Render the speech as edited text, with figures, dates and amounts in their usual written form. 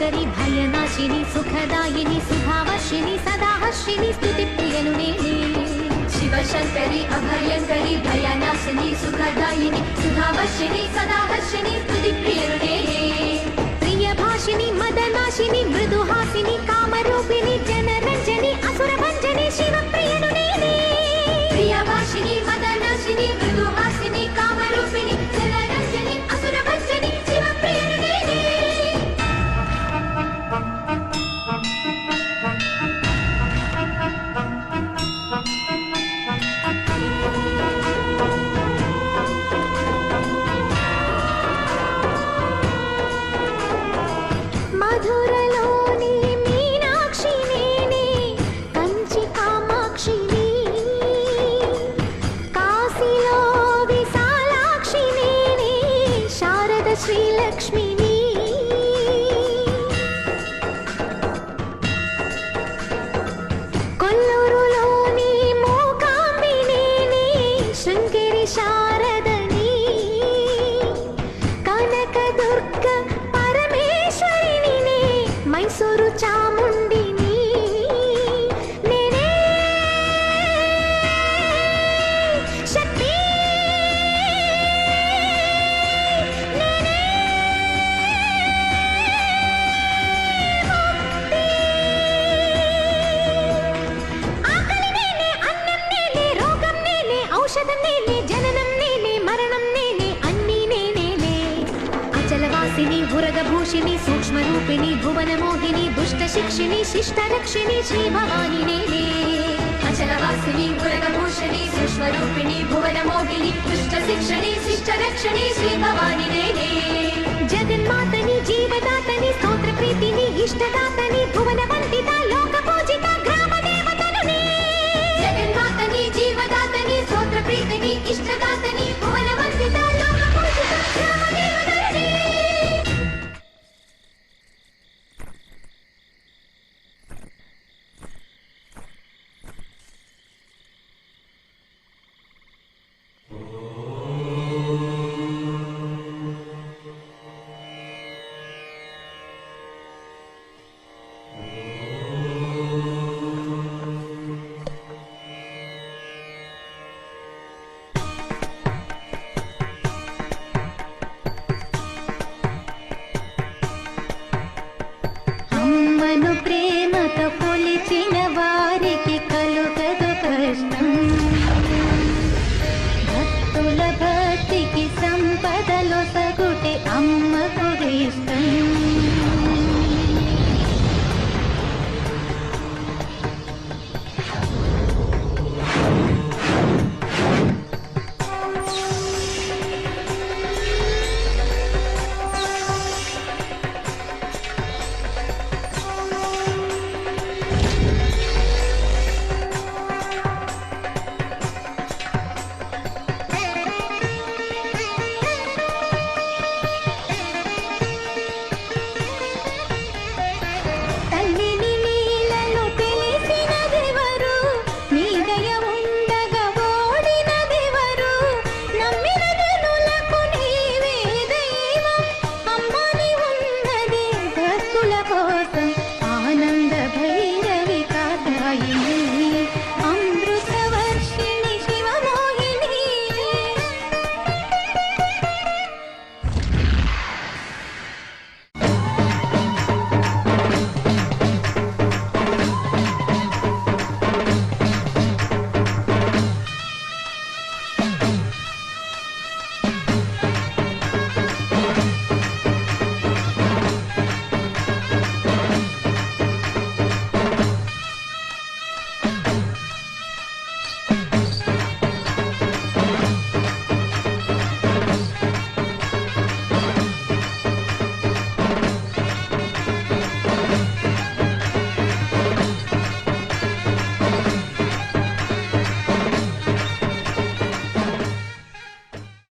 శంకరి భయనాశిని సుఖదాయిని సుధావర్షిణి సదాహర్షిణి స్తుతి ప్రియను నేనే శివశంకరి అభయంకరి భయనాశిని సుఖదాయిని సుధావర్షిణి సదాహర్షిణి స్తుతి ప్రియను నేనే ప్రియభాషిని మదనాశిని మృదుహాసిని కామరూపిణి జనరంజని అసురభంజని శివప్రియను నేనే ప్రియభాషిని మదనాశిని మృదుహాసిని కామరూపిణి జనరంజని అసురభంజని శివప్రియను నేనే మధురలోని మీనాక్షి నేనే కంచి కామాక్షిని కాశీలో విశాలాక్షి నేనే శారద శ్రీలక్ష్మిని కొల్లూరులోని మూకాంబి నేనే శృంగేరి శారదని కనకదుర్గ పరమేశ్వరిని మైసూరు చాముండిని నేనే శక్తి నేనే ముక్తి ఆకలి నేనే అన్నం నేనే రోగం నేనే ఔషధం నేనే జననం నేనే మరణం నేనే అన్నీ నేనేలే అచలవాసిని ఉరగభూషిణి సూక్ష్మరూపిణి భువనమోహిని దుష్ట శిక్షిణి శిష్టరక్షిణి శ్రీ భవాని నేనే అచలవాసిని ఉరగభూషిణి సూక్ష్మరూపిణి భువనమోహిని దుష్ట శిక్షిణి శిష్టరక్షిణి శ్రీ భవాని నేనే జగన్మాతని జీవదాతని స్తోత్ర ప్రీతిని ఇష్టదాతని భువన వందిత